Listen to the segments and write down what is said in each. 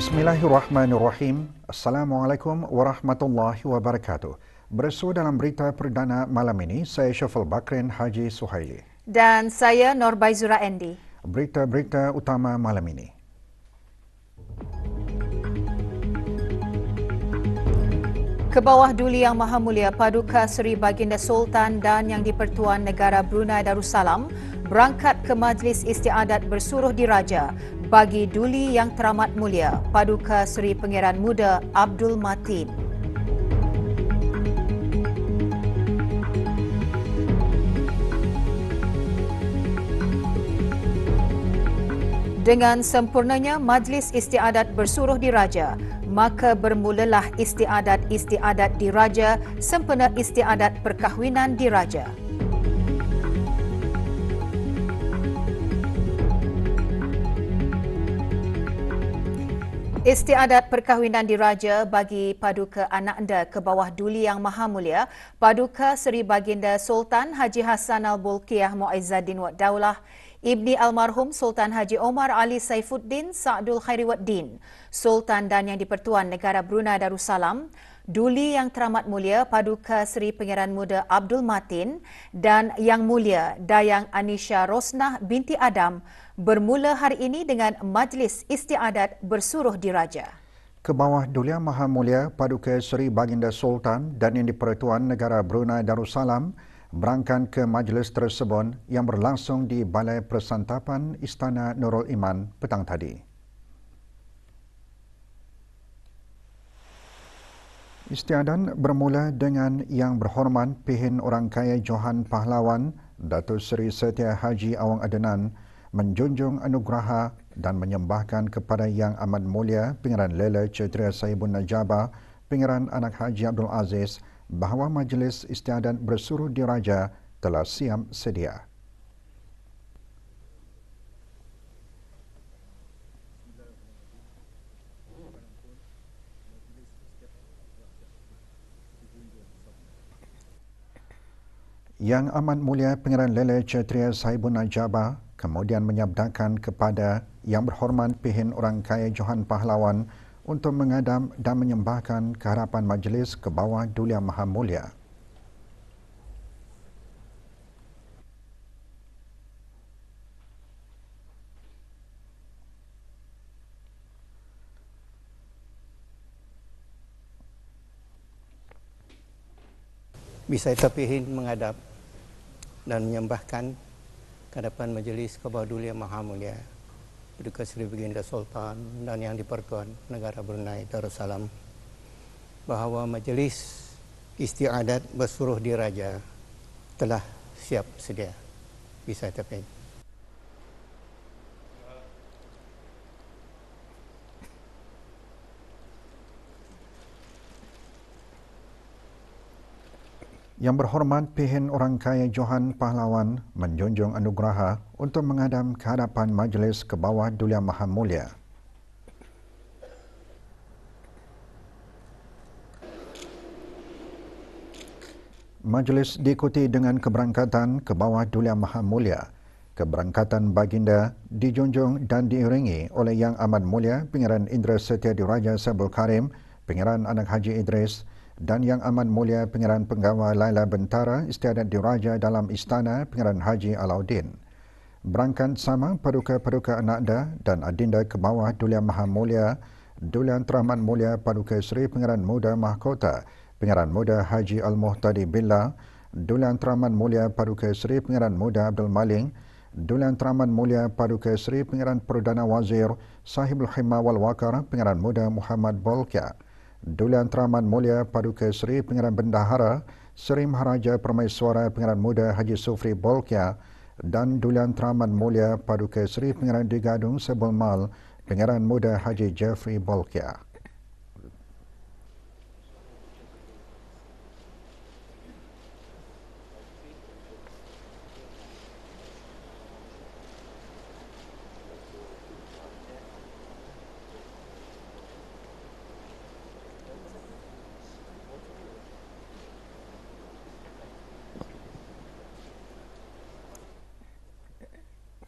Bismillahirrahmanirrahim. Assalamualaikum warahmatullahi wabarakatuh. Bersua dalam berita perdana malam ini, saya Syafal Bakrin Haji Suhaili. Dan saya Norbaizura Endi. Berita-berita utama malam ini. Kebawah Duli Yang Maha Mulia Paduka Seri Baginda Sultan dan Yang di-Pertuan Negara Brunei Darussalam berangkat ke Majlis Istiadat Bersuruh Diraja bagi Duli Yang Teramat Mulia Paduka Seri Pangeran Muda Abdul Matin. Dengan sempurnanya Majlis Istiadat Bersuruh Diraja, maka bermulalah istiadat diraja sempena istiadat perkahwinan diraja. Istiadat perkahwinan diraja bagi paduka anak anda ke bawah Duli Yang Maha Mulia Paduka Seri Baginda Sultan Haji Hassan Al-Bolkiah Muizzaddin Wad Daulah Ibni Almarhum Sultan Haji Omar Ali Saifuddin Sa'dul Khairiwaddin, Sultan dan Yang di-Pertuan Negara Brunei Darussalam, Duli Yang Teramat Mulia Paduka Seri Pangeran Muda Abdul Matin dan Yang Mulia Dayang Anisha Rosnah binti Adam bermula hari ini dengan Majlis Istiadat Bersuruh Diraja. Kebawah Duli Yang Maha Mulia Paduka Seri Baginda Sultan dan Yang di-Pertuan Negara Brunei Darussalam berangkat ke majlis tersebut yang berlangsung di Balai Persantapan Istana Nurul Iman petang tadi. Istiadat bermula dengan Yang Berhormat Pihin Orang Kaya Johan Pahlawan Datuk Seri Setia Haji Awang Adenan menjunjung anugerah dan menyembahkan kepada Yang Amat Mulia Pangeran Lela Cetria Sahibun Najabah Pangeran Anak Haji Abdul Aziz bahawa Majlis Istiadat Bersuruh Diraja telah siap sedia. Yang Amat Mulia Pangeran Lela Cetria Sahibun Najabah kemudian menyabdakan kepada Yang Berhormat Pihin Orang Kaya Johan Pahlawan untuk mengadam dan menyembahkan keharapan majlis ke bawah Duli Yang Maha Mulia. Bisa terpihin menghadap dan menyembahkan kehadapan majlis ke bawah Duli Yang Maha Mulia Paduka Seri Baginda Sultan dan Yang di-Pertuan Negara Brunei Darussalam bahawa Majlis Istiadat Bersuruh Diraja telah siap sedia. Bisa terpihin. Yang Berhormat Pihin Orang Kaya Johan Pahlawan menjunjung anugerah untuk mengadam kehadapan majlis ke bawah Duli Yang Maha Mulia. Majlis diikuti dengan keberangkatan ke bawah Duli Yang Maha Mulia. Keberangkatan baginda dijunjung dan diiringi oleh Yang Amat Mulia Pangeran Indra Setia Diraja Sabul Karim, Pangeran Anak Haji Idris dan Yang Amat Mulia Pangeran Penggawa Laila Bentara Istiadat Diraja dalam Istana Pangeran Haji Alauddin. Berangkat sama paduka-paduka anakda dan adinda ke bawah Duli Yang Maha Mulia, Duli Yang Teramat Mulia Paduka Seri Pangeran Muda Mahkota Pangeran Muda Haji Al-Muhtadi Billah, Duli Yang Teramat Mulia Paduka Seri Pangeran Muda Abdul Maling, Duli Yang Teramat Mulia Paduka Seri Pangeran Perdana Wazir Sahibul Himma wal Waqar Pangeran Muda Muhammad Bolkiah, Duli Yang Teramat Mulia Paduka Seri Pangeran Bendahara Seri Maharaja Permaiswara Pangeran Muda Haji Sufri Bolkiah dan Duli Yang Teramat Mulia Paduka Seri Pangeran Digadung Sebul Mal Pangeran Muda Haji Jeffrey Bolkiah.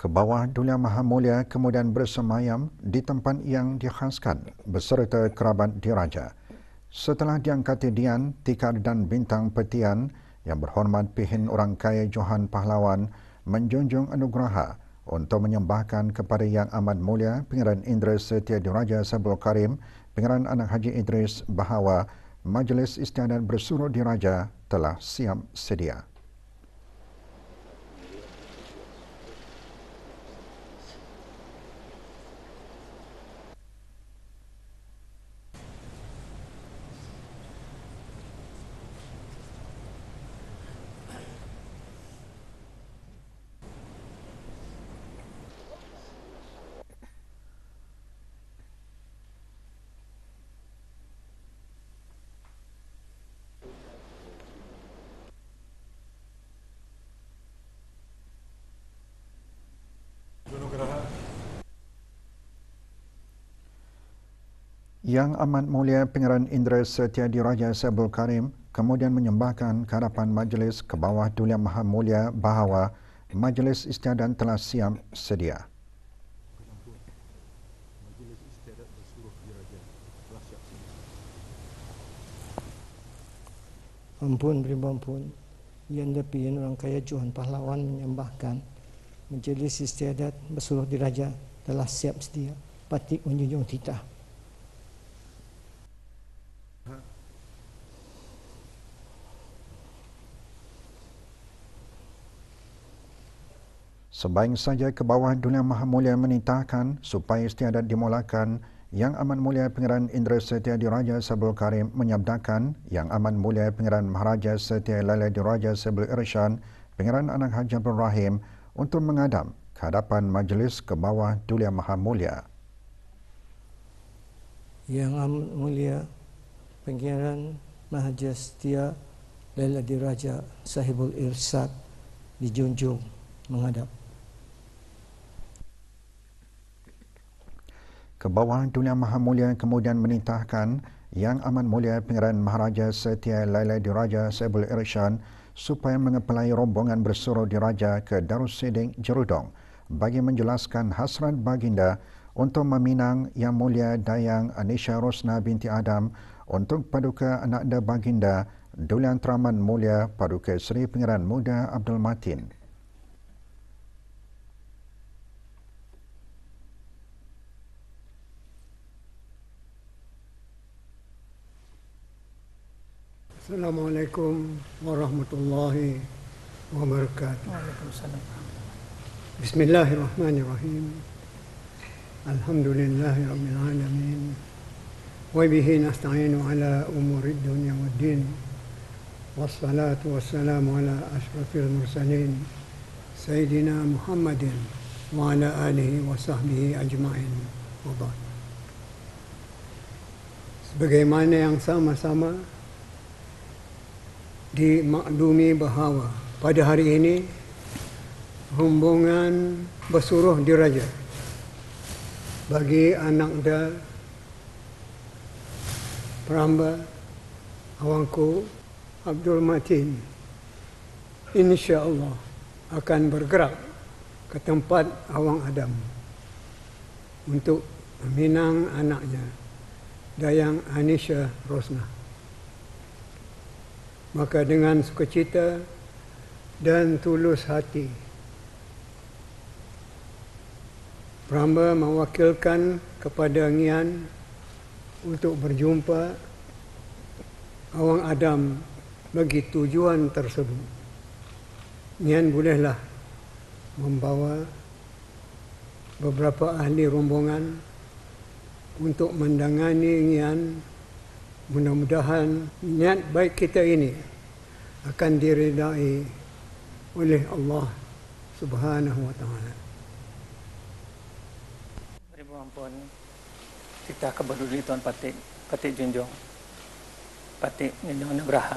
ke bawah Duli Yang Maha Mulia kemudian bersemayam di tempat yang dikhaskan beserta kerabat diraja. Setelah diangkati Dian, Tikar dan Bintang Petian, Yang Berhormat Pihin Orang Kaya Johan Pahlawan menjunjung anugerah untuk menyembahkan kepada Yang Amat Mulia Pangeran Indra Setia Diraja Sabul Karim, Pangeran Anak Haji Idris bahawa Majlis Istiadat Bersuruh Diraja telah siap sedia. Yang Amat Mulia Pangeran Indra Setia Diraja Sabul Karim kemudian menyembahkan ke hadapan majlis ke bawah Duli Yang Maha Mulia bahawa Majlis Istiadat telah siap sedia. Ampun beri ampun, Yang Pihin Orang Kaya Johan Pahlawan menyembahkan Majlis Istiadat Bersuruh Diraja telah siap sedia. Patik menjunjung titah. Sebaik saja ke bawah Duli Yang Maha Mulia menitahkan supaya istiadat dimulakan, Yang Amat Mulia Pangeran Indra Setia Diraja Sabul Karim menyabdakan Yang Amat Mulia Pangeran Maharaja Setia Laila Diraja Sabul Irshan, Pangeran Anak Haji Abdul Rahim untuk mengadam ke hadapan majlis ke bawah Duli Yang Maha Mulia. Yang Amat Mulia Pangeran Maharaja Setia Laila Diraja Sahibul Irsyad dijunjung menghadap. Ke bawah Duli Yang Maha Mulia kemudian menitahkan Yang Amat Mulia Pangeran Maharaja Setia Laila Diraja Sahibul Irshan supaya mengepelai rombongan bersuruh diraja ke Darussiding Jerudong bagi menjelaskan hasrat baginda untuk meminang Yang Mulia Dayang Anisha Rosna binti Adam untuk paduka anakda baginda Duli Yang Teramat Mulia Paduka Seri Pangeran Muda Abdul Matin. Assalamualaikum warahmatullahi wabarakatuh. Waalaikumsalam. Bismillahirrahmanirrahim. Alhamdulillahi rabbil alamin. Wa bihi nasta'inu ala umurid dunya waddin. Wassalatu wassalamu ala asyrafil mursalin Sayyidina Muhammadin wa ala alihi wa sahbihi ajma'in. Wa ba'd. Sebagaimana yang sama-sama dimaklumi bahawa pada hari ini rombongan bersuruh diraja bagi anak da Peramba Awangku Abdul Matin insya-Allah akan bergerak ke tempat Awang Adam untuk meminang anaknya Dayang Anisha Rosna. Maka dengan sukacita dan tulus hati, Peramba mewakilkan kepada Ngian untuk berjumpa Awang Adam bagi tujuan tersebut. Ngian bolehlah membawa beberapa ahli rombongan untuk mendangani Ngian. Mudah-mudahan niat baik kita ini akan diridai oleh Allah Subhanahu wa taala. Beri ampun, kita keberduli Tuan Patik Junjung, Patik Junjung Nugraha.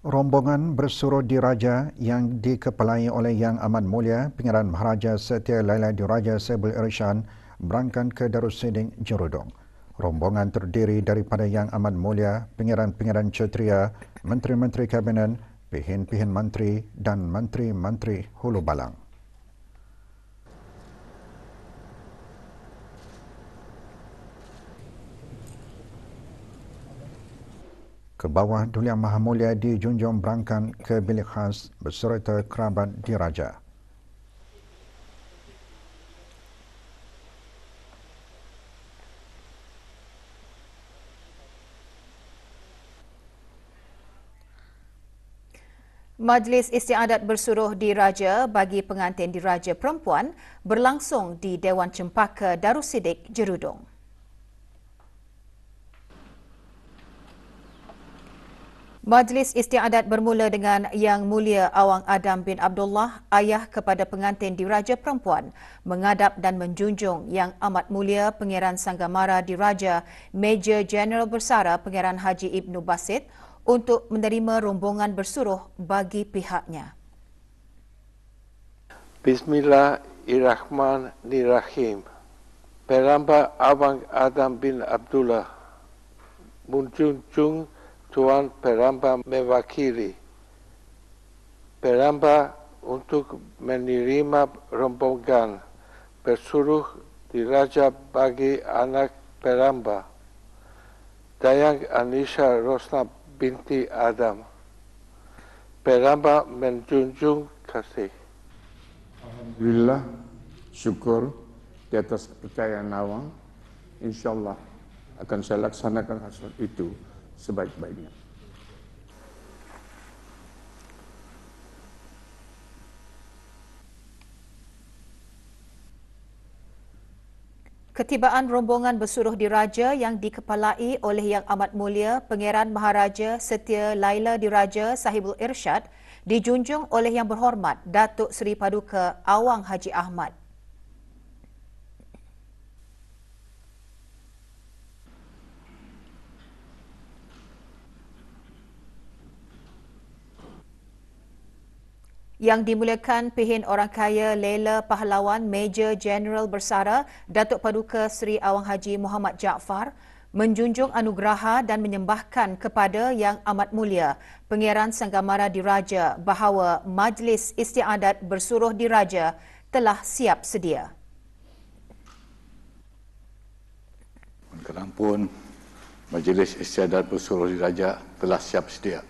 Rombongan bersuruh diraja yang dikepalai oleh Yang Amat Mulia Pangeran Maharaja Setia Laila Diraja Sabul Irshan berangkat ke Darussiding Jerudong. Rombongan terdiri daripada Yang Amat Mulia Pengiran-Pengiran Kshatriya, Menteri-Menteri Kabinet, Pihin-Pihin Menteri dan Menteri-Menteri Hulu Balang. Ke bawah Duli Yang Maha Mulia dijunjung berangkat ke bilik khas beserta kerabat diraja. Majlis Istiadat Bersuruh Diraja bagi pengantin diraja perempuan berlangsung di Dewan Cempaka Darussidik, Jerudong. Majlis Istiadat bermula dengan Yang Mulia Awang Adam bin Abdullah, ayah kepada pengantin diraja perempuan, mengadap dan menjunjung Yang Amat Mulia Pangeran Sanggamara Diraja Major General Bersara Pangeran Haji Ibnu Basit untuk menerima rombongan bersuruh bagi pihaknya. Bismillahirrahmanirrahim. Peramba Awang Adam bin Abdullah, menjunjung Tuan Peramba mewakili Peramba untuk menerima rombongan bersuruh diraja bagi anak Peramba, Dayang Anisha Rosna binti Adam. Peramba menjunjung kasih. Alhamdulillah, syukur di atas kepercayaan Awang. InsyaAllah akan saya laksanakan hasrat itu sebaik-baiknya. Ketibaan rombongan bersuruh diraja yang dikepalai oleh Yang Amat Mulia Pangeran Maharaja Setia Laila Diraja Sahibul Irsyad dijunjung oleh Yang Berhormat Datuk Seri Paduka Awang Haji Ahmad. Yang dimuliakan Pihin Orang Kaya Lela Pahlawan Major General Bersara Datuk Paduka Seri Awang Haji Muhammad Jaafar menjunjung anugerah dan menyembahkan kepada Yang Amat Mulia Pangeran Sanggamara Diraja bahawa Majlis Istiadat Bersuruh Diraja telah siap sedia. Kenapun Majlis Istiadat Bersuruh Diraja telah siap sedia.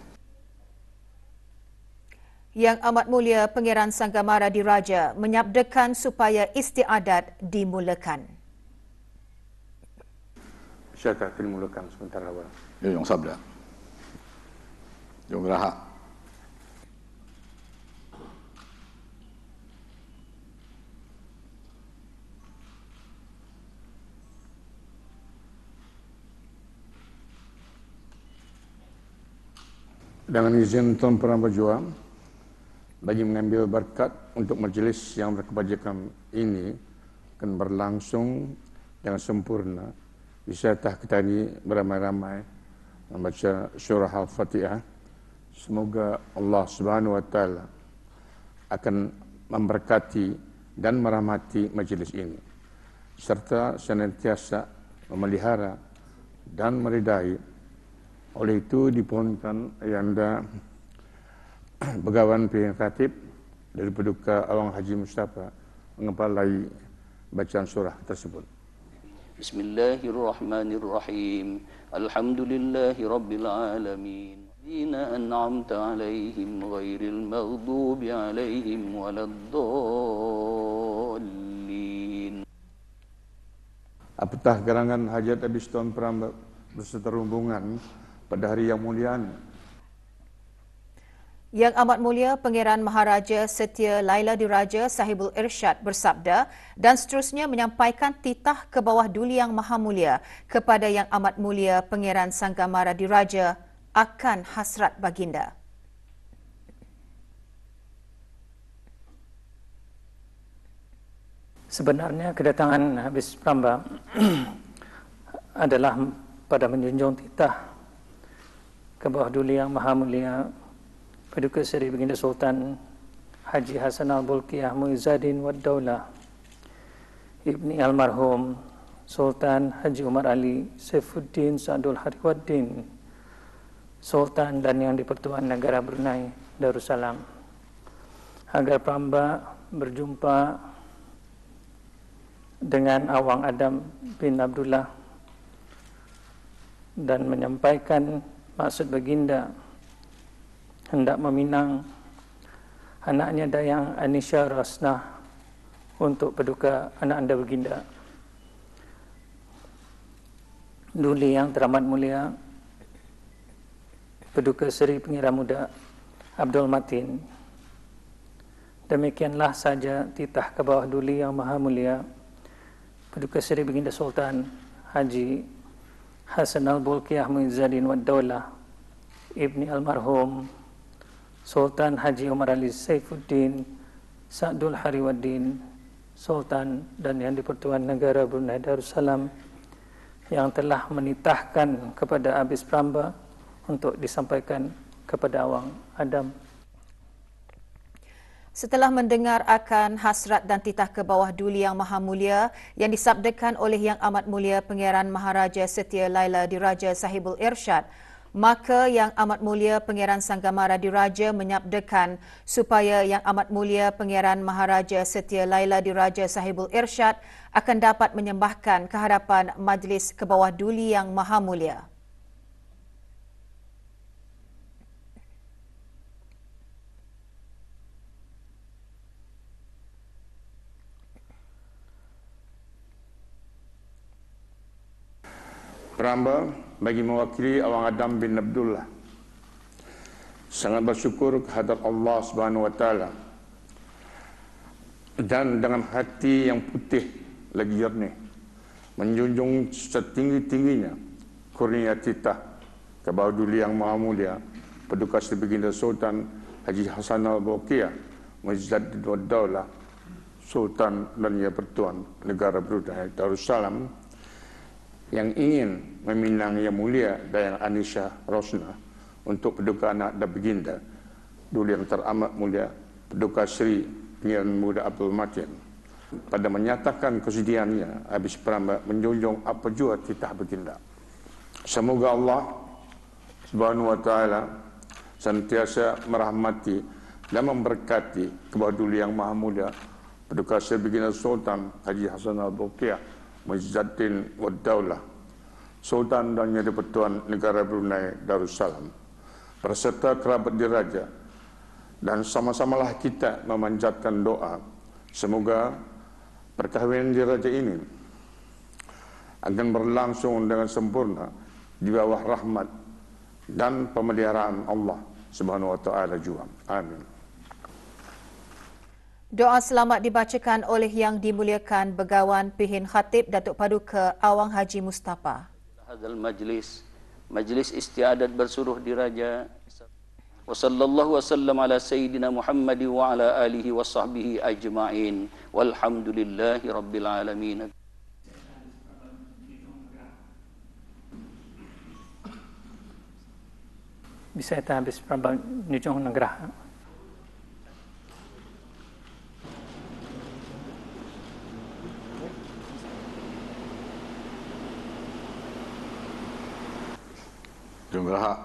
Yang Amat Mulia Pangeran Sanggamara Diraja menyabdakan supaya istiadat dimulakan. Saya akan mulakan sebentar awal. Yang sabda. Yang raha. Dengan izin Tuan Perang Berjuang, bagi mengambil berkat untuk majlis yang berkebajikan ini akan berlangsung dengan sempurna. Wisatah kita ini beramai-ramai membaca surah Al-Fatihah. Semoga Allah Subhanahu Wa Taala akan memberkati dan merahmati majlis ini, serta senantiasa memelihara dan meridai. Oleh itu dipohonkan Ayahanda Begawan Pihin Khatib dari Paduka Awang Haji Mustafa mengepalai bacaan surah tersebut. Bismillahirrahmanirrahim. Alhamdulillahi Rabbil Alamin. Dina an'amta alaihim ghairil maghdubi alaihim waladdallin. Apatah gerangan hajat habis Tuan Perang berserta rombongan pada hari yang mulia ini. Yang Amat Mulia Pangeran Maharaja Setia Laila Diraja Sahibul Irsyad bersabda dan seterusnya menyampaikan titah ke bawah Duli Yang Maha Mulia kepada Yang Amat Mulia Pangeran Sanggamara Diraja akan hasrat baginda. Sebenarnya kedatangan Habis Pramba adalah pada menjunjung titah ke bawah Duli Yang Maha Mulia Paduka Seri Baginda Sultan Haji Hassanal Bolkiah Muizzadin Wad Daulah Ibni Almarhum Sultan Haji Umar Ali Saifuddin Sa'dul Hariwaddin, Sultan dan Yang di-Pertuan Negara Brunei Darussalam, agar Pramba berjumpa dengan Awang Adam bin Abdullah dan menyampaikan maksud baginda hendak meminang anaknya Dayang Anisha Rosnah untuk paduka anak anda baginda. Duli Yang Teramat Mulia Paduka Seri Pengira Muda Abdul Matin. Demikianlah saja titah ke bawah Duli Yang Maha Mulia Paduka Seri Baginda Sultan Haji Hasan Al-Bolkiah Muizzadin Wad Daulah Ibni Almarhum Sultan Haji Umar Ali Saifuddin Sa'dul Hariwaddin, Sultan dan Yang di-Pertuan Negara Brunei Darussalam, yang telah menitahkan kepada Abis Pramba untuk disampaikan kepada Awang Adam. Setelah mendengar akan hasrat dan titah ke bawah Duli Yang Maha Mulia yang disabdakan oleh Yang Amat Mulia Pangeran Maharaja Setia Laila Diraja Sahibul Irsyad, maka Yang Amat Mulia Pangeran Sanggamara Diraja menyabdakan supaya Yang Amat Mulia Pangeran Maharaja Setia Laila Diraja Sahibul Irsyad akan dapat menyembahkan ke hadapan Majlis ke bawah Duli Yang Maha Mulia. Pramba bagi mewakili Awang Adam bin Abdullah sangat bersyukur kehadrat Allah Subhanahu Wa Taala dan dengan hati yang putih lagi jernih menjunjung setinggi-tingginya kurnia titah ke bawah Duli Yang Maha Mulia Paduka Seri Baginda Sultan Haji Hasan Al-Bolkiah Muizzadin Wad Daulah, Sultan dan Yang Pertuan Negara Brunei Darussalam, yang ingin meminang Yang Mulia Dayang Anisha Rosnah untuk paduka anak dan baginda Duli Yang Teramat Mulia Paduka Seri Pengiran Muda Abdul Matin, pada menyatakan kesediaannya Abis Pramba menjunjung apa jua titah baginda. Semoga Allah Subhanahu Wa Taala sentiasa merahmati dan memberkati ke bawah Duli Yang Maha Mulia Paduka Seri Baginda Sultan Haji Hasan Al-Bolkiah Muizzadin Wad Daulah, Sultan dan Yang di-Pertuan Negara Brunei Darussalam, berserta kerabat diraja, dan sama-samalah kita memanjatkan doa semoga perkahwinan diraja ini akan berlangsung dengan sempurna di bawah rahmat dan pemeliharaan Allah Subhanahu Wa Taala jua. Amin. Doa selamat dibacakan oleh Yang Dimuliakan Begawan Pihin Khatib Datuk Paduka Awang Haji Mustafa. Hadal majlis istiadat bersuruh diraja. Wa sallallahu wasallam ala sayyidina Muhammad wa ala alihi wa sahbihi ajma'in. Walhamdulillahi rabbil alamin. Bisa kita habis Pramba Nujung Negara. Jumlah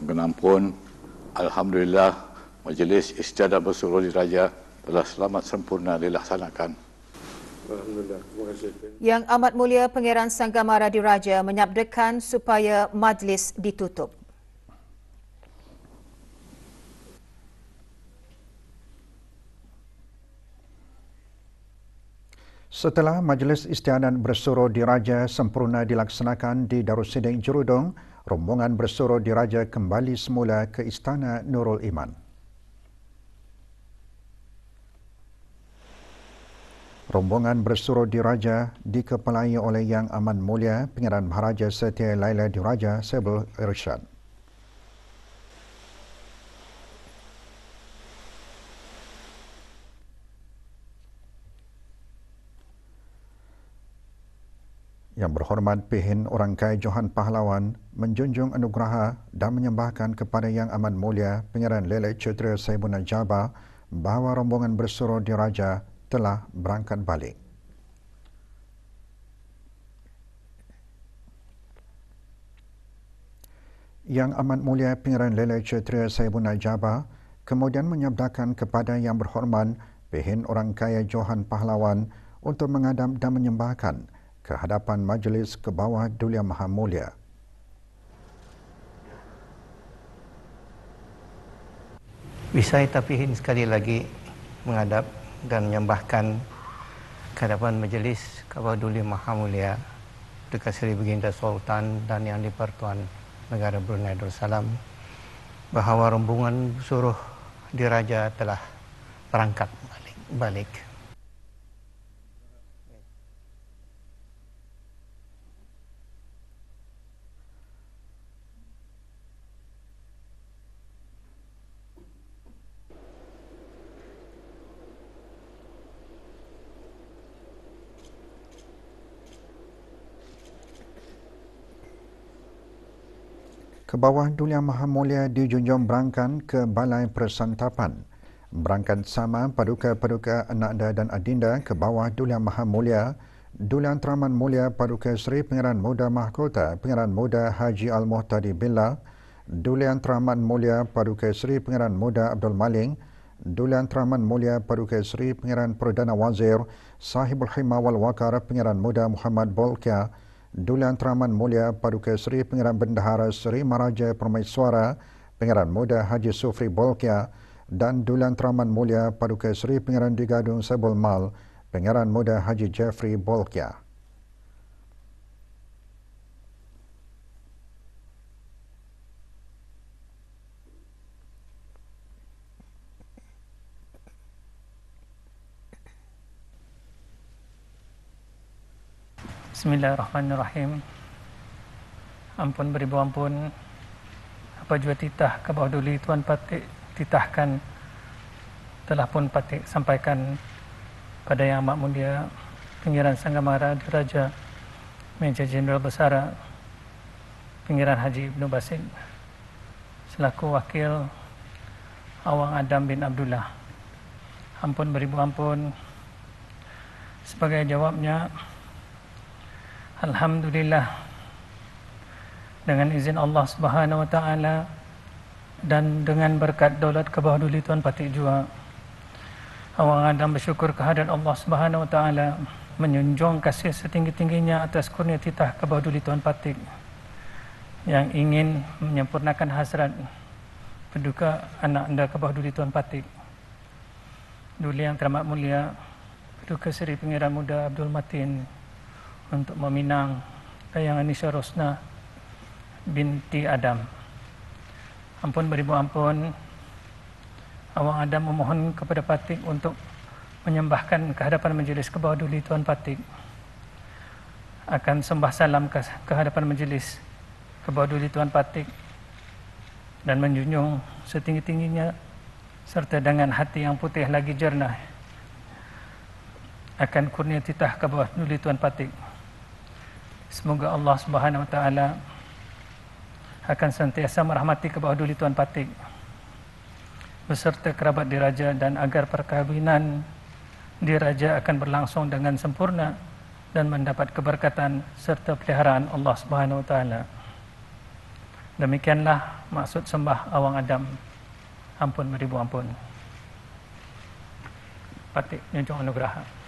mengampun, alhamdulillah majlis istiadat bersuruh diraja telah selamat sempurna dilaksanakan. Alhamdulillah. Terima kasih. Yang Amat Mulia Pangeran Sanggamara Diraja menyabdakan supaya majlis ditutup. Setelah Majlis Istiadat Bersuruh Diraja sempurna dilaksanakan di Darussiding Jerudong, rombongan Bersuruh Diraja kembali semula ke Istana Nurul Iman. Rombongan Bersuruh Diraja dikepalai oleh Yang Amat Mulia Pangeran Maharaja Setia Laila Diraja Sahibul Irsyad. Yang berhormat Pihin Orangkai Johan Pahlawan menjunjung anugerah dan menyembahkan kepada Yang Amat Mulia Pangeran Lele Cetera Saibun Najaba bahawa rombongan Bersuruh Diraja telah berangkat balik. Yang Amat Mulia Pengeran Lele Kshatriya Saibun Al-Jaber kemudian menyabdakan kepada Yang Berhormat Pehin Orang Kaya Johan Pahlawan untuk mengadap dan menyembahkan ke hadapan Majlis ke bawah Dulia Maha Mulia. Bisa tapihin sekali lagi menghadap dan menyembahkan ke hadapan Majlis ke bawah Dulia Maha Mulia dekat Seri Baginda Sultan dan Yang di-Pertuan Negara Brunei Darussalam bahawa rombongan suruh diraja telah berangkat balik. Ke bawah Dulia Maha Mulia dijunjung berangkat ke Balai Persantapan. Berangkat sama paduka-paduka ananda dan adinda ke bawah Dulia Maha Mulia, Dulian Teraman Mulia Paduka Seri Pengeran Muda Mahkota Pengeran Muda Haji Al-Muhtadi Billah, Dulian Teraman Mulia Paduka Seri Pengeran Muda Abdul Maling, Dulian Teraman Mulia Paduka Seri Pengeran Perdana Wazir Sahibul Himma wal Waqar Pengeran Muda Muhammad Bolkiah, Dulian Teraman Mulia Paduka Seri Pengeran Bendahara Seri Maharaja Permaiswara Pengeran Muda Haji Sufri Bolkiah dan Dulian Teraman Mulia Paduka Seri Pengeran Digadung Sebul Mal Pengeran Muda Haji Jeffrey Bolkiah. Bismillahirrahmanirrahim. Ampun beribu ampun. Apa jua titah ke bawah Duli Tuan Patik titahkan telah pun Patik sampaikan pada Yang Amat Mulia Pengiran Sanggamara Diraja Major Jeneral Besara Pengiran Haji Ibnu Basit selaku wakil Awang Adam bin Abdullah. Ampun beribu ampun. Sebagai jawabnya, alhamdulillah, dengan izin Allah Subhanahu wa taala dan dengan berkat daulat ke bawah Duli Tuan Patik jua, Awang Adam bersyukur kehadirat Allah Subhanahu wa taala menjunjung kasih setinggi-tingginya atas kurnia titah ke bawah Duli Tuan Patik yang ingin menyempurnakan hasrat paduka anak anda ke bawah Duli Tuan Patik. Duli Yang Teramat Mulia Paduka Seri Pengiran Muda Abdul Matin untuk meminang Dayang Anisha Rosna binti Adam. Ampun beribu ampun. Awang Adam memohon kepada Patik untuk menyembahkan ke hadapan majlis ke bawah Duli Tuan Patik. Akan sembah salam ke hadapan majlis ke bawah Duli Tuan Patik dan menjunjung setinggi-tingginya serta dengan hati yang putih lagi jernih akan kurnia titah ke bawah Duli Tuan Patik. Semoga Allah Subhanahu wa taala akan sentiasa merahmati ke bawah Duli Tuan Patik beserta kerabat diraja dan agar perkahwinan diraja akan berlangsung dengan sempurna dan mendapat keberkatan serta peliharaan Allah Subhanahu wa taala. Demikianlah maksud sembah Awang Adam. Ampun beribu ampun. Patik junjung anugerah.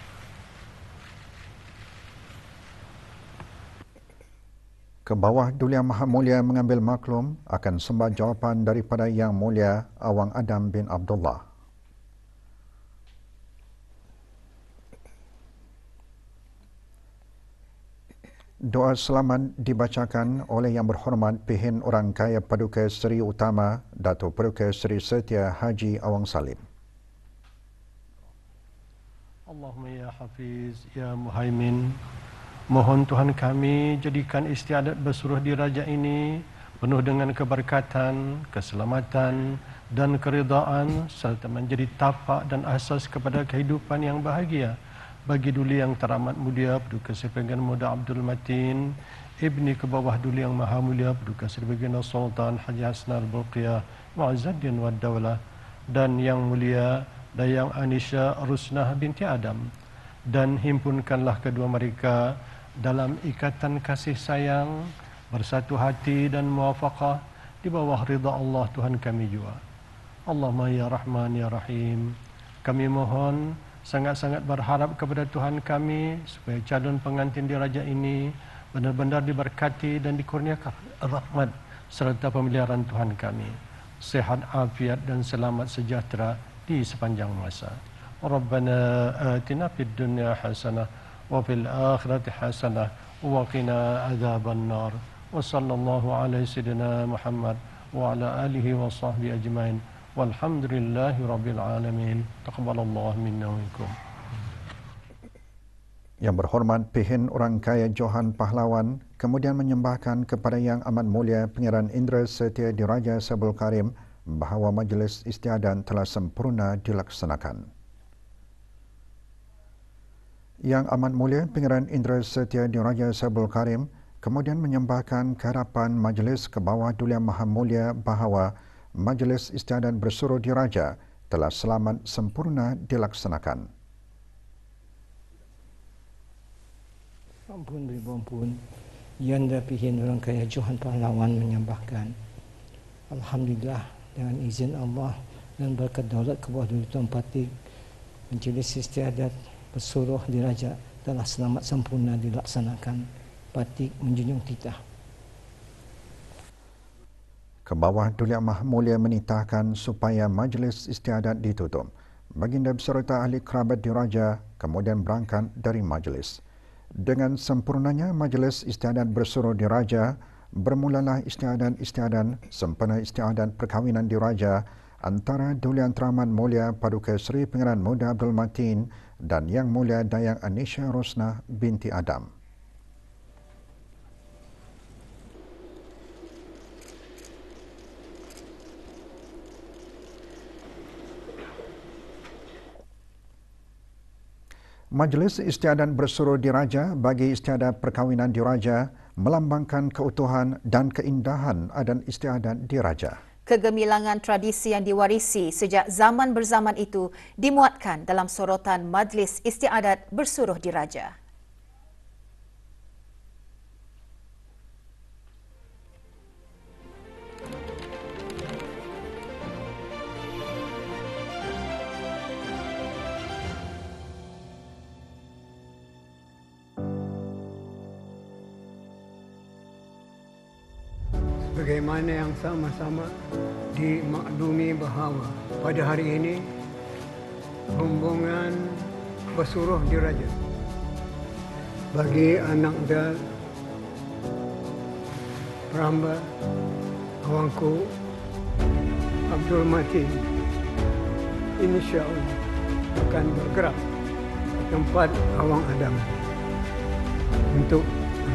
Ke bawah Dulia Maha Mulia mengambil maklum akan sembah jawapan daripada Yang Mulia Awang Adam bin Abdullah. Doa selamat dibacakan oleh Yang Berhormat Pehin Orang Kaya Paduka Seri Utama Datuk Paduka Seri Setia Haji Awang Salim. Allahumma ya Hafiz, ya Muhaimin, mohon Tuhan kami jadikan istiadat bersuruh diraja ini penuh dengan keberkatan, keselamatan dan keridaan serta menjadi tapak dan asas kepada kehidupan yang bahagia bagi Duli Yang Teramat Mulia Paduka Seri Pengiran Muda Abdul Matin, Ibni ke bawah Duli Yang Maha Mulia Paduka Seri Baginda Sultan Haji Hassanal Bolkiah Mu'izzuddin wad Daulah, dan Yang Mulia Dayang Anisha Rusnah binti Adam, dan himpunkanlah kedua mereka dalam ikatan kasih sayang, bersatu hati dan muwafaqah di bawah ridha Allah Tuhan kami jua. Allahumma ya Rahman ya Rahim. Kami mohon sangat-sangat berharap kepada Tuhan kami supaya calon pengantin diraja ini benar-benar diberkati dan dikurniakan rahmat serta pemeliharaan Tuhan kami, sehat, afiat dan selamat sejahtera di sepanjang masa. Rabbana atina fid dunya hasanah wa fil akhirati hasanah wa qina adzaban nar. Wa sallallahu ala sayyidina Muhammad wa ala alihi wa sahbihi ajmain. Walhamdulillahi rabbil alamin. Taqabbalallahu minna wa minkum. Yang berhormat Pihin Orang Kaya Johan Pahlawan kemudian menyembahkan kepada Yang Amat Mulia Pangeran Indra Setia Diraja Sabul Karim bahawa majlis istiadat telah sempurna dilaksanakan. Yang Amat Mulia Pangeran Indra Setia Diraja Sabul Karim kemudian menyembahkan keharapan Majlis ke bawah Duli Yang Maha Mulia bahawa majlis istiadat bersuruh diraja telah selamat sempurna dilaksanakan. Ampun beri ampun, Yanda Pihin Orang Kaya Johan Pahlawan menyembahkan, Alhamdulillah dengan izin Allah dan berkat daulat ke bawah Duli Tuan Patik, majlis istiadat bersuruh diraja telah selamat sempurna dilaksanakan. Patik menjunjung titah. Ke bawah Duli Yang Maha Mulia menitahkan supaya majlis istiadat ditutup. Baginda beserta ahli kerabat diraja kemudian berangkat dari majlis. Dengan sempurnanya majlis istiadat bersuruh diraja, bermulalah istiadat sempena istiadat perkahwinan diraja antara Duli Yang Teramat Mulia Paduka Seri Pangeran Muda Abdul Matin dan Yang Mulia Dayang Anisha Rusnah binti Adam. Majlis istiadat bersuruh diraja bagi istiadat perkahwinan diraja melambangkan keutuhan dan keindahan adat istiadat diraja. Kegemilangan tradisi yang diwarisi sejak zaman berzaman itu dimuatkan dalam sorotan Majlis Istiadat Bersuruh Diraja. Bagaimana yang sama-sama dimaklumi bahawa pada hari ini rombongan bersuruh diraja bagi anak dan Peramba Awangku Abdul Matin insya-Allah akan bergerak ke tempat Awang Adam untuk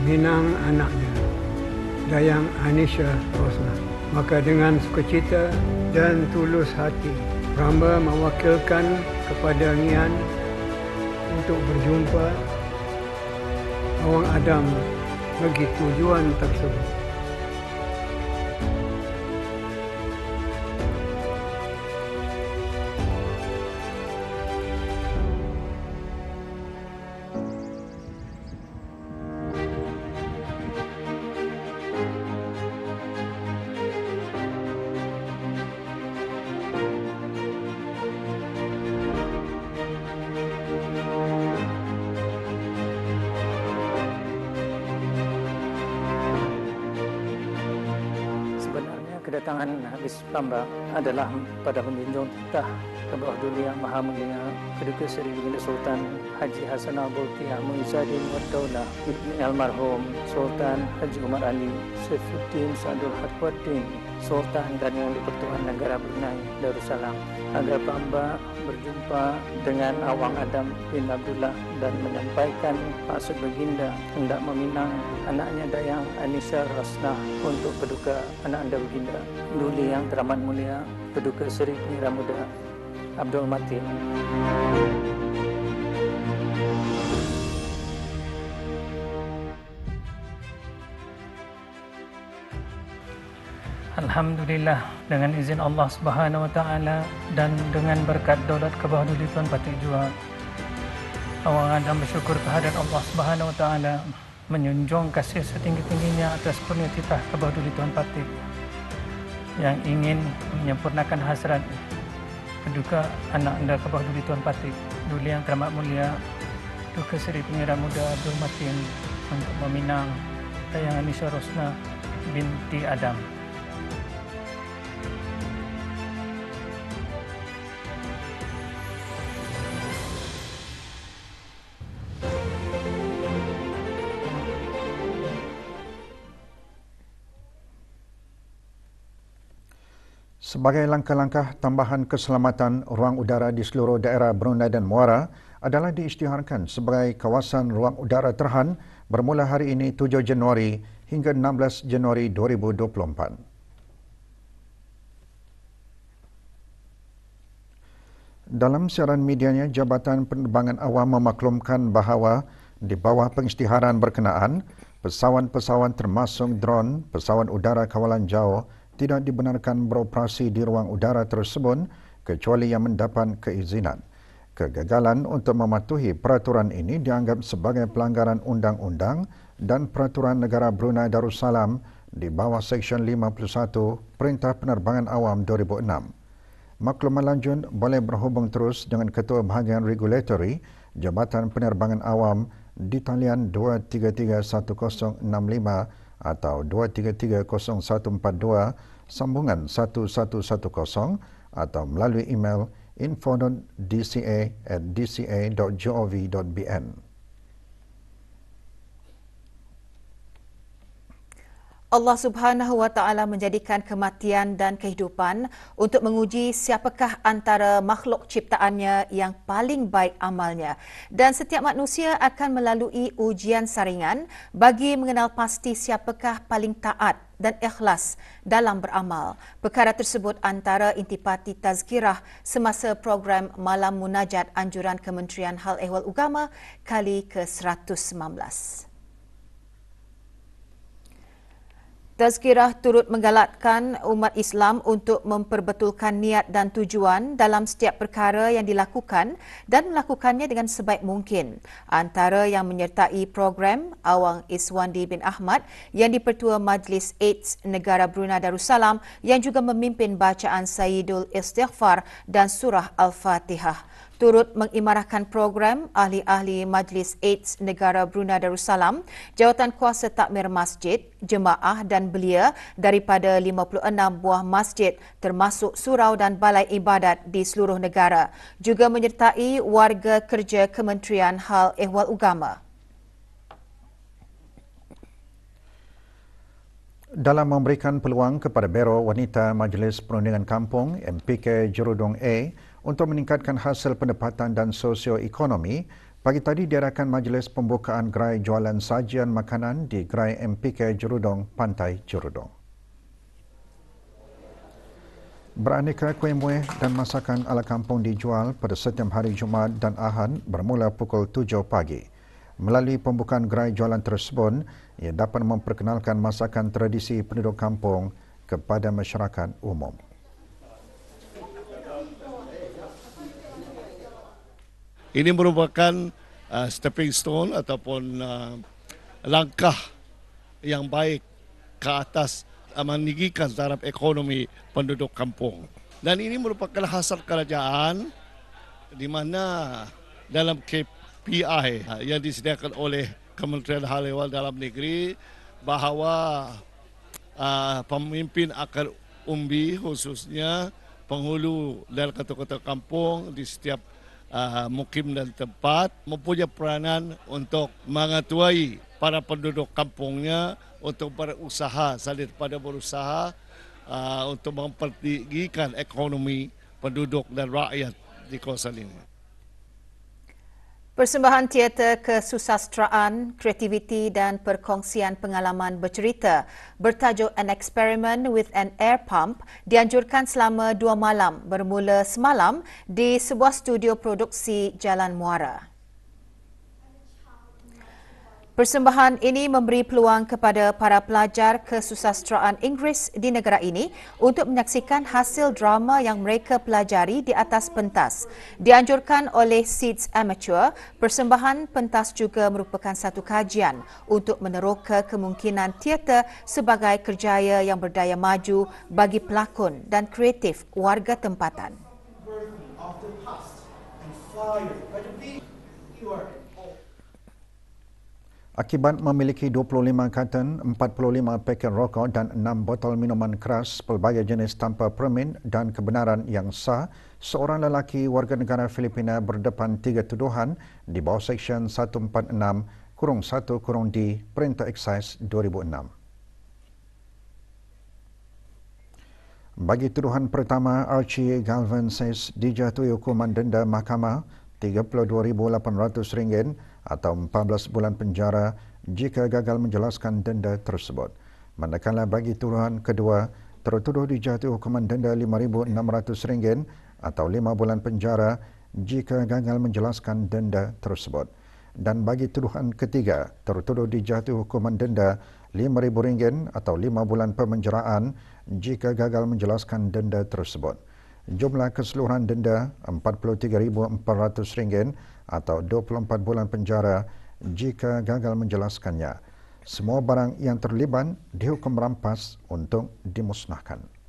meminang anaknya Dayang Anisha Rusnah. Maka dengan sukacita dan tulus hati, Peramba mewakilkan kepada Nian untuk berjumpa Awang Adam bagi tujuan tersebut. Kedatangan Habis Peramba adalah pada menjunjung titah ke bawah Duli Yang Maha Mulia Paduka Seri Baginda Sultan Haji Hassanal Bolkiah Muizzadin Wad Daulah Ibni Almarhum Sultan Haji Umar Ali Saifuddin Sadul Harwaddin Sultan dan Yang di-Pertuan Negara Brunei Darussalam agar Peramba berjumpa dengan Awang Adam bin Abdullah dan menyampaikan maksud baginda hendak meminang anaknya Dayang Anisha Rusnah untuk Paduka anak anda baginda Duli Yang Teramat Mulia Paduka Seri Pangeran Muda Abdul Matin. Alhamdulillah, dengan izin Allah Subhanahu Wa Taala dan dengan berkat daulat ke bawah duli Tuan Patih Jua, awang Adam bersyukur kehadirat Allah Subhanahu Wa Taala, menjunjung kasih setinggi-tingginya atas kurnia titah ke bawah duli Tuan Patih yang ingin menyempurnakan hasrat Paduka anak anda ke bawah duli Tuan Patih, Duli Yang Teramat Mulia Duka Seri Pengira Muda Abdul Matin untuk meminang Dayang Anisha Rosna binti Adam. Sebagai langkah-langkah tambahan keselamatan ruang udara di seluruh daerah Brunei dan Muara adalah diisytiharkan sebagai kawasan ruang udara terhan bermula hari ini 7 Januari hingga 16 Januari 2024. Dalam siaran medianya, Jabatan Penerbangan Awam memaklumkan bahawa di bawah pengisytiharan berkenaan, pesawat-pesawat termasuk dron, pesawat udara kawalan jauh tidak dibenarkan beroperasi di ruang udara tersebut kecuali yang mendapat keizinan. Kegagalan untuk mematuhi peraturan ini dianggap sebagai pelanggaran undang-undang dan peraturan negara Brunei Darussalam di bawah Seksyen 51 Perintah Penerbangan Awam 2006. Maklumat lanjut boleh berhubung terus dengan Ketua Bahagian Regulatory Jabatan Penerbangan Awam di talian 2331065 atau 2330142 sambungan 1110 atau melalui email info.dca@dca.gov.bn. Allah Subhanahu Wa Taala menjadikan kematian dan kehidupan untuk menguji siapakah antara makhluk ciptaannya yang paling baik amalnya, dan setiap manusia akan melalui ujian saringan bagi mengenal pasti siapakah paling taat dan ikhlas dalam beramal. Perkara tersebut antara intipati tazkirah semasa program Malam Munajat Anjuran Kementerian Hal Ehwal Agama kali ke-119. Tazkirah turut menggalakkan umat Islam untuk memperbetulkan niat dan tujuan dalam setiap perkara yang dilakukan dan melakukannya dengan sebaik mungkin. Antara yang menyertai program Awang Iswandi bin Ahmad yang dipertua Majlis AIDS Negara Brunei Darussalam yang juga memimpin bacaan Sayyidul Istighfar dan Surah Al-Fatihah. Turut mengimarahkan program ahli-ahli Majlis AIDS Negara Brunei Darussalam, Jawatan Kuasa Takmir Masjid, jemaah dan belia daripada 56 buah masjid termasuk surau dan balai ibadat di seluruh negara, juga menyertai warga kerja Kementerian Hal Ehwal Agama. Dalam memberikan peluang kepada Biro Wanita Majlis Perundingan Kampung MPK Jerudong A untuk meningkatkan hasil pendapatan dan sosioekonomi, pagi tadi diadakan majlis pembukaan gerai jualan sajian makanan di gerai MPK Jerudong, Pantai Jerudong. Beraneka kuih muih dan masakan ala kampung dijual pada setiap hari Jumaat dan Ahad bermula pukul 7 pagi. Melalui pembukaan gerai jualan tersebut, ia dapat memperkenalkan masakan tradisi penduduk kampung kepada masyarakat umum. Ini merupakan stepping stone ataupun langkah yang baik ke atas meninggikan taraf ekonomi penduduk kampung. Dan ini merupakan hasrat kerajaan di mana dalam KPI yang disediakan oleh Kementerian Hal Ehwal Dalam Negeri bahawa pemimpin akar umbi khususnya penghulu dan ketua-ketua kampung di setiap mukim dan tempat mempunyai peranan untuk mengetuai para penduduk kampungnya untuk berusaha, selain daripada berusaha untuk mempertinggikan ekonomi penduduk dan rakyat di kawasan ini. Persembahan teater kesusastraan, kreativiti dan perkongsian pengalaman bercerita bertajuk An Experiment with an Air Pump dianjurkan selama 2 malam bermula semalam di sebuah studio produksi Jalan Muara. Persembahan ini memberi peluang kepada para pelajar kesusasteraan Inggeris di negara ini untuk menyaksikan hasil drama yang mereka pelajari di atas pentas. Dianjurkan oleh Seeds Amateur, persembahan pentas juga merupakan satu kajian untuk meneroka kemungkinan teater sebagai kerjaya yang berdaya maju bagi pelakon dan kreatif warga tempatan. Akibat memiliki 25 karton, 45 paket rokok dan 6 botol minuman keras pelbagai jenis tanpa permit dan kebenaran yang sah, seorang lelaki warga negara Filipina berdepan 3 tuduhan di bawah Seksyen 146-1-D Perintah Eksaise 2006. Bagi tuduhan pertama, Archie Galvin Says dijatuhi hukuman denda mahkamah RM32,800 atau 14 bulan penjara jika gagal menjelaskan denda tersebut. Manakala bagi tuduhan kedua, tertuduh dijatuhi hukuman denda RM5,600 atau 5 bulan penjara jika gagal menjelaskan denda tersebut. Dan bagi tuduhan ketiga, tertuduh dijatuhi hukuman denda RM5,000 atau 5 bulan pemenjaraan jika gagal menjelaskan denda tersebut. Jumlah keseluruhan denda RM43,400 atau 24 bulan penjara jika gagal menjelaskannya. Semua barang yang terlibat dihukum rampas untuk dimusnahkan.